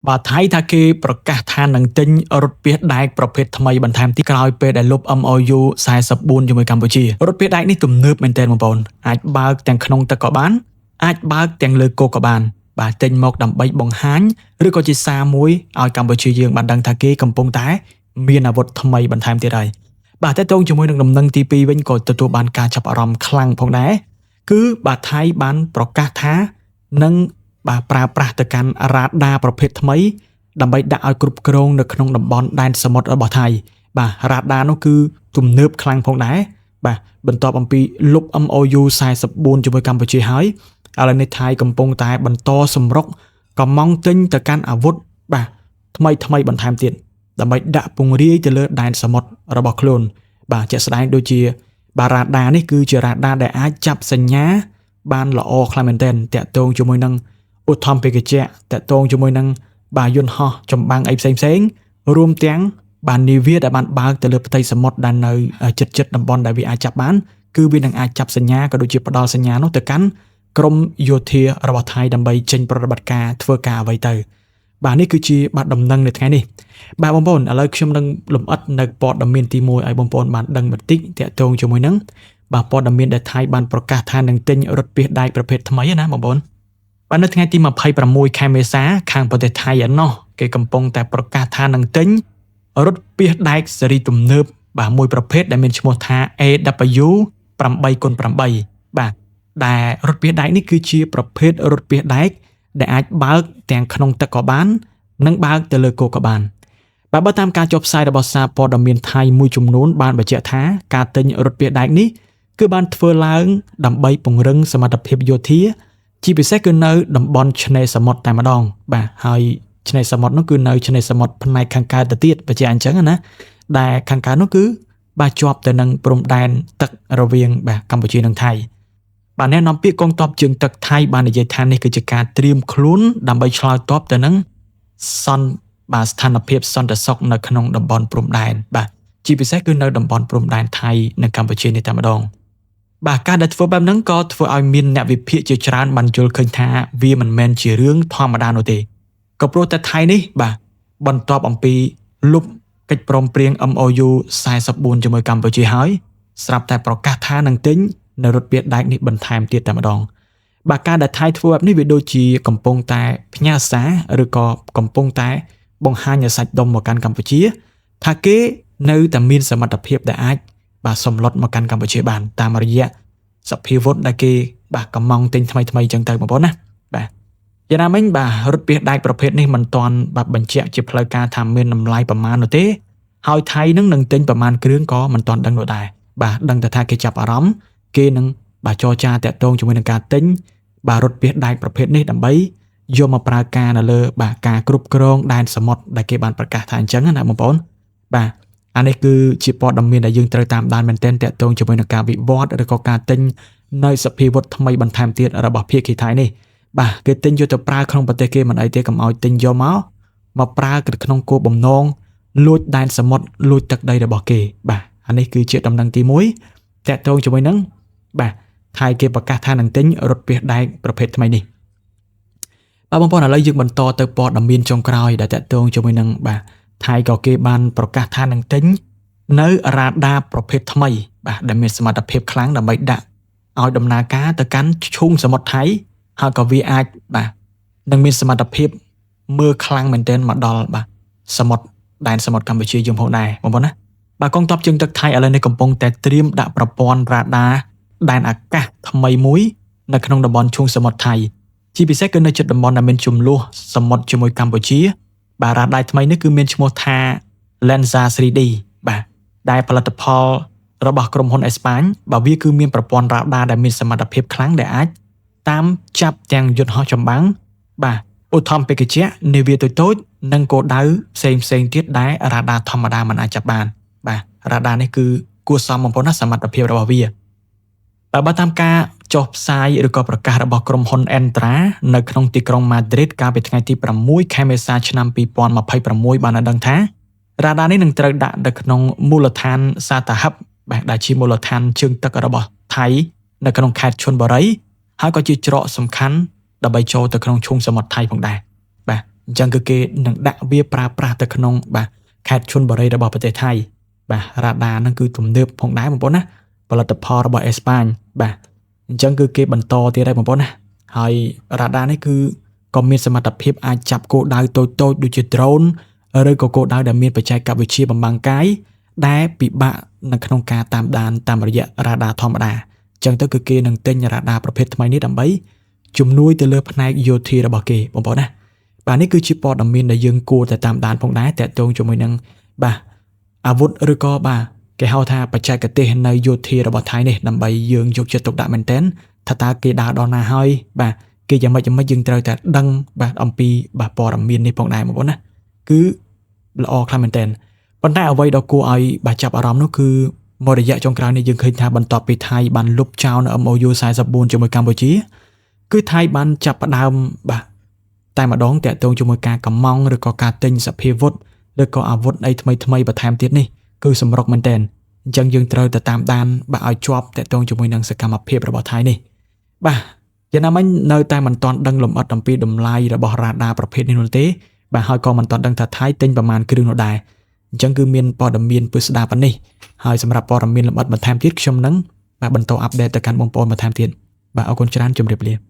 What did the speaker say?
បាទថៃថាគេប្រកាសថានឹងទិញរថពាសដែកប្រភេទថ្មីបន្ថែមទៀតក្រោយពេលដែលលុប MOU 44ជាមួយកម្ពុជារថពាសដែកនេះទំនើបមែនទែនបងប្អូនអាចបើកទាំងក្នុងទឹកក៏បានអាចបើកទាំងលើគោកក៏បានបាទទិញមកដើម្បីបង្ហាញឬក៏ជាសារមួយឲ្យកម្ពុជាយើងបានដឹងថាគេកំពុងតែមានអាវុធថ្មីបន្ថែមទៀតហើយបាទតើតើជាមួយនឹងដំណឹងទី2វិញក៏ទទួលបានការចាប់អារម្មណ៍ខ្លាំងផងដែរគឺបាទថៃបានប្រកាសថានឹងបាទប្រើប្រាស់ទៅកាន់រ៉ាដាប្រភេទថ្មីដើម្បីដាក់ឲ្យគ្រប់គ្រងនៅក្នុងតំបន់ដែនសមុទ្ររបស់ថៃបាទរ៉ាដានោះគឺទំនើបខ្លាំងផងដែរបាទបន្ទាប់អំពីលុប MOU 44ជាមួយកម្ពុជាហើយឥឡូវនេះថៃកំពុងតែបន្តសម្រុកកំងទិញទៅកាន់អាវុធបាទថ្មីបន្ថែមទៀតដើម្បីដាក់ពង្រាយទៅលើដែនសមុទ្ររបស់ខ្លួនបាទជាក់ស្ដែងដូចជាបាទរ៉ាដានេះគឺជារ៉ាដាដែលអាចចាប់សញ្ញាបានល្អខ្លាំងមែនទែនតាក់ទងជាមួយនឹងឧទ្ធម្ភាគចក្រតាក់ទងជាមួយនឹងបាទយន្តហោះចម្បាំងអីផ្សេងរួមទាំងបាទនាវាដែលបានបើកទៅលើផ្ទៃសមុទ្រដែលនៅជិតតំបន់ដែលវាអាចចាប់បានគឺវានឹងអាចចាប់សញ្ញាក៏ដូចជាផ្ដល់សញ្ញានោះទៅកាន់ក្រមយោធារបស់ថៃដើម្បីចេញប្រតិបត្តិការធ្វើការអ្វីទៅបាទនេះគឺជាបាទដំណឹងនៅថ្ងៃនេះបាទបងប្អូនឥឡូវខ្ញុំនឹងលម្អិតនៅព័ត៌មានទី1ឲ្យបងប្អូនបានដឹងបន្តិចតាក់ទងជាមួយនឹងបាទព័ត៌មានដែលថៃបានប្រកាសថានឹងទិញរថពាសដែកប្រភេទថ្មីណាបងប្អូនបាទនៅថ្ងៃទី26ខែមេសាខាងប្រទេសថៃឯណោះគេកំពុងតែប្រកាសថានឹងទិញរថពាសដែកស៊េរីទំនើបបាទមួយប្រភេទដែលមានឈ្មោះថា AW 8x8 បាទដែលរថពាសដែកនេះគឺជាប្រភេទរថពាសដែកដែលអាចបើកទាំងក្នុងទឹកក៏បាននិងបើកទៅលើគោកក៏បានបាទបើតាមការចុះផ្សាយរបស់សារព័ត៌មានថៃមួយចំនួនបានបញ្ជាក់ថាការទិញរថពាសដែកនេះគឺបានធ្វើឡើងដើម្បីពង្រឹងសមត្ថភាពយោធាជាពិសេសគឺនៅតំបន់ឆ្នេរសមុទ្រតែម្ដងបាទហើយឆ្នេរសមុទ្រនោះគឺនៅឆ្នេរសមុទ្រផ្នែកខាងកើតទៅទៀតបញ្ជាក់អញ្ចឹងណាដែលខាងកើតនោះគឺបាទជាប់ទៅនឹងព្រំដែនទឹករវាងបាទកម្ពុជានិងថៃបាទអ្នកនាំពាក្យកងទ័ពជើងទឹកថៃបាននិយាយថានេះគឺជាការត្រៀមខ្លួនដើម្បីឆ្លើយតបទៅនឹងបាទស្ថានភាពសន្តិសុខនៅក្នុងតំបន់ព្រំដែនបាទជាពិសេសគឺនៅតំបន់ព្រំដែនថៃនិងកម្ពុជានេះតែម្ដងបាទការដែលធ្វើបែបហ្នឹងក៏ធ្វើឲ្យមានអ្នកវិភាគជាច្រើនបានយល់ឃើញថាវាមិនមែនជារឿងធម្មតានោះទេក៏ព្រោះតែថៃនេះបាទបន្ទាប់អំពីលុបកិច្ចព្រមព្រៀង MOU 44ជាមួយកម្ពុជាហើយស្រាប់តែប្រកាសថានឹងទិញនៅរថពាសដែកនេះបន្ថែមទៀតតែម្ដងបាទការដែលថៃធ្វើបែបនេះវាដូចជាកំពុងតែផ្ញើសារឬក៏កំពុងតែបង្ហាញឲ្យសាច់ដុំមកកាន់កម្ពុជាថាគេនៅតែមានសមត្ថភាពដែលអាចបាទសម្លុតមកកាន់កម្ពុជាបានតាមរយៈសភាវុធដែលគេបាទកំងទិញថ្មីអញ្ចឹងទៅបងប្អូនណាបាទយ៉ាងណាមិញបាទរថពាសដែកប្រភេទនេះមិនទាន់បាទបញ្ជាក់ជាផ្លូវការថាមានតម្លៃប្រមាណនោះទេហើយថៃនឹងទិញប្រមាណគ្រឿងក៏មិនទាន់ដឹងនោះដែរបាទដឹងតែថាគេចាប់អារម្មណ៍គេនឹងបាទចរចាតាក់ទងជាមួយនឹងការទិញបាទរថពាសដែកប្រភេទនេះដើម្បីយកមកប្រើការនៅលើបាទការគ្រប់គ្រងដែនសមុទ្រដែលគេបានប្រកាសថាអញ្ចឹងណាបងប្អូនបាទអានេះគឺជាព័ត៌មានដែលយើងត្រូវតាមដានមែនទែនតាក់ទងជាមួយនឹងការវិវត្តឬក៏ការទិញនៅសភាវុធថ្មីបន្ថែមទៀតរបស់ភាគីថៃនេះបាទគេទិញយកទៅប្រើក្នុងប្រទេសគេមិនអីទេកុំឲ្យទិញយកមកប្រើក្នុងគោលបំណងលួចដែនសមុទ្រលួចទឹកដីរបស់គេបាទអានេះគឺជាដំណឹងទី1តាក់ទងជាមួយនឹងបាទថៃគេប្រកាសថានឹងទិញរថពាសដែកប្រភេទថ្មីនេះបាទបងប្អូនឥឡូវយើងបន្តទៅព័ត៌មានចុងក្រោយដែលតាក់ទងជាមួយនឹងបាទថៃក៏គេបានប្រកាសថានឹងទិញនៅរ៉ាដាប្រភេទថ្មីបាទដែលមានសមត្ថភាពខ្លាំងដើម្បីដាក់ឲ្យដំណើរការទៅកាន់ឈូងសមុទ្រថៃហើយក៏វាអាចបាទនឹងមានសមត្ថភាពមើលខ្លាំងមែនទែនមកដល់បាទសមុទ្រដែនសមុទ្រកម្ពុជាយើងផងដែរបងប្អូនណាបាទកងទ័ពជើងទឹកថៃឥឡូវនេះកំពុងតែត្រៀមដាក់ប្រព័ន្ធរ៉ាដាដែនអាកាសថ្មីមួយនៅក្នុងតំបន់ឈូងសមុទ្រថៃជាពិសេសគឺនៅជិតតំបន់ដែលមានជម្លោះសមុទ្រជាមួយកម្ពុជាបាទរ៉ាដាថ្មីនេះគឺមានឈ្មោះថា Lenza 3D បាទដែលផលិតផលរបស់ក្រុមហ៊ុនអេស្ប៉ាញបាទវាគឺមានប្រព័ន្ធរ៉ាដាដែលមានសមត្ថភាពខ្លាំងដែលអាចតាមចាប់ទាំងយន្តហោះចម្បាំងបាទឧទ្ធម្ភាគចក្រនាវាតូចនិងគោលដៅផ្សេងទៀតដែលរ៉ាដាធម្មតាមិនអាចចាប់បានបាទរ៉ាដានេះគឺគួរសមបំផុតណាសមត្ថភាពរបស់វាបើតាមការចុះផ្សាយឬក៏ប្រកាសរបស់ក្រុមហ៊ុន Entra នៅក្នុងទីក្រុង Madrid កាលពីថ្ងៃទី6ខែមេសាឆ្នាំ2026បានដឹងថារ៉ាដានេះនឹងត្រូវដាក់នៅក្នុងមូលដ្ឋានសាតាហឹបបាទដែលជាមូលដ្ឋានជើងទឹករបស់ថៃនៅក្នុងខេត្តឈុនបុរីហើយក៏ជាច្រកសំខាន់ដើម្បីចូលទៅក្នុងឈូងសមុទ្រថៃផងដែរបាទអ ចឹងគឺគេនឹងដាក់វាប្រើប្រាស់ទៅក្នុងបាទខេត្តឈុនបុរីរបស់ប្រទេសថៃបាទរ៉ាដាហ្នឹងគឺទំនើបផងដែរបងប្អូនណាផលិតផលរបស់អេស្ប៉ាញបាទអញ្ចឹងគឺគេបន្តទៀតហើយបងប្អូនណាហើយរ៉ាដានេះគឺក៏មានសមត្ថភាពអាចចាប់គោលដៅតូចៗដូចជា drone ឬក៏គោលដៅដែលមានបច្ចេកវិទ្យាបំបាំងកាយដែលពិបាកនៅក្នុងការតាមដានតាមរយៈរ៉ាដាធម្មតាអញ្ចឹងទៅគឺគេនឹងទិញរ៉ាដាប្រភេទថ្មីនេះដើម្បីជំនួយទៅលើផ្នែកយោធារបស់គេបងប្អូនណាបាទនេះគឺជាព័ត៌មានដែលយើងគួរតែតាមដានផងដែរតាក់ទងជាមួយនឹងបាទអាវុធឬក៏បាទគេហៅថាបច្ចេកទេសនៅយោធារបស់ថៃនេះដើម្បីយើងយកចិត្តទុកដាក់មែនទែនថាតើគេដើរដល់ណាហើយបាទគេយ៉ាងម៉េចយើងត្រូវតែដឹងបាទអំពីបាទព័ត៌មាននេះផងដែរបងប្អូនណាគឺល្អខ្លាំងមែនទែនប៉ុន្តែអ្វីដែលគួរឲ្យបាទចាប់អារម្មណ៍នោះគឺមករយៈចុងក្រោយនេះយើងឃើញថាបន្ទាប់ពីថៃបានលុបចោលនៅ MOU 44ជាមួយកម្ពុជាគឺថៃបានចាប់ផ្ដើមបាទតែម្ដងតាក់ទងជាមួយការកម្មង់ឬក៏ការទិញសភាវុធឬក៏អាវុធអីថ្មីបន្ថែមទៀតនេះគឺសម្រុកមែនទែនអញ្ចឹងយើងត្រូវទៅតាមដានបាទឲ្យជាប់តាក់ទងជាមួយនឹងសកម្មភាពរបស់ថៃនេះបាទយ៉ាងណាមិញនៅតែមិនទាន់ដឹងលម្អិតអំពីតម្លៃរបស់រ៉ាដាប្រភេទនេះនោះទេបាទហើយក៏មិនទាន់ដឹងថាថៃទិញប្រមាណគ្រឿងនោះដែរអញ្ចឹងគឺមានព័ត៌មានពិស្ដារប៉ុណ្នេះហើយសម្រាប់ព័ត៌មានលម្អិតបន្ថែមទៀតខ្ញុំនឹងបាទបន្តអាប់ដេតទៅកាន់បងប្អូនបន្ថែមទៀតបាទអរគុណច្រើនជម្រាបលា